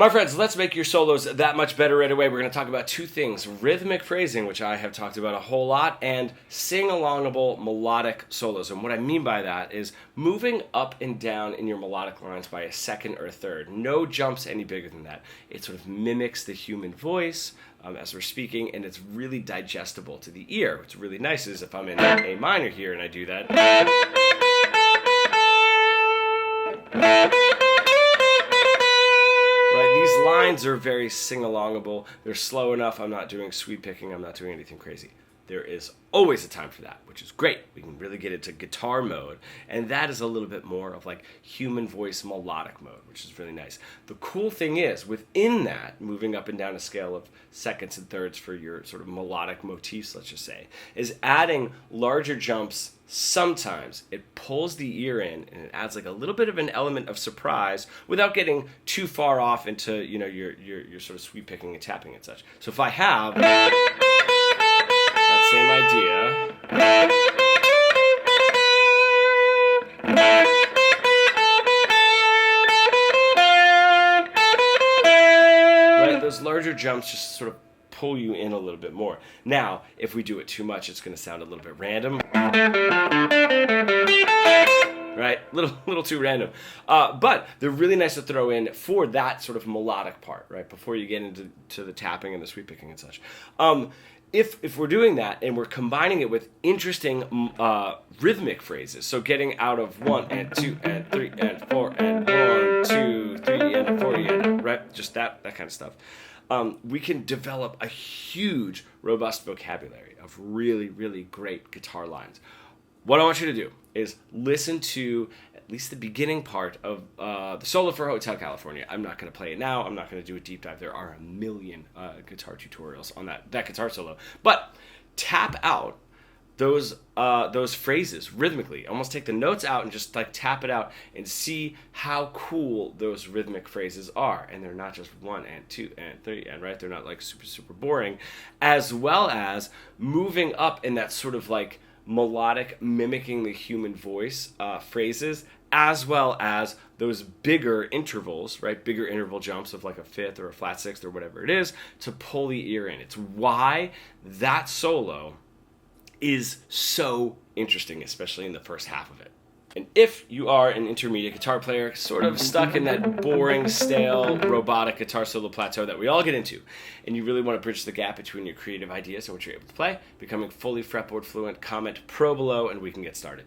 My friends, let's make your solos that much better right away. We're going to talk about two things: rhythmic phrasing, which I have talked about a whole lot, and sing-alongable melodic solos. And what I mean by that is moving up and down in your melodic lines by a second or a third. No jumps any bigger than that. It sort of mimics the human voice as we're speaking, and it's really digestible to the ear. What's really nice is if I'm in A minor here and I do that, these lines are very sing-alongable. They're slow enough. I'm not doing sweep picking. I'm not doing anything crazy. There is always a time for that, which is great. We can really get into guitar mode, and that is a little bit more of like human voice melodic mode, which is really nice. The cool thing is, within that, moving up and down a scale of seconds and thirds for your sort of melodic motifs, let's just say, is adding larger jumps. Sometimes it pulls the ear in and it adds like a little bit of an element of surprise without getting too far off into, you know, your sort of sweep picking and tapping and such. So if I have that same idea, right, those larger jumps just sort of pull you in a little bit more. Now, if we do it too much, it's going to sound a little bit random. Right? Little too random. But they're really nice to throw in for that sort of melodic part, right? Before you get into the tapping and the sweep picking and such. If we're doing that and we're combining it with interesting rhythmic phrases, so getting out of 1 and 2 and 3 and 4 and 1, 2, 3 and 4 and right? Just that kind of stuff. We can develop a huge, robust vocabulary of really, really great guitar lines. What I want you to do is listen to at least the beginning part of the solo for Hotel California. I'm not going to play it now. I'm not going to do a deep dive. There are a million guitar tutorials on that guitar solo. But tap out those phrases rhythmically. Almost take the notes out and just like tap it out and see how cool those rhythmic phrases are. And they're not just 1 and 2 and 3 and right. They're not like super boring, as well as moving up in that sort of like melodic, mimicking the human voice phrases, as well as those bigger intervals, right? Bigger interval jumps of like a fifth or a flat sixth or whatever it is to pull the ear in. It's why that solo is so interesting, especially in the first half of it. And if you are an intermediate guitar player, sort of stuck in that boring, stale, robotic guitar solo plateau that we all get into, and you really want to bridge the gap between your creative ideas and what you're able to play, becoming fully fretboard fluent, comment pro below, and we can get started.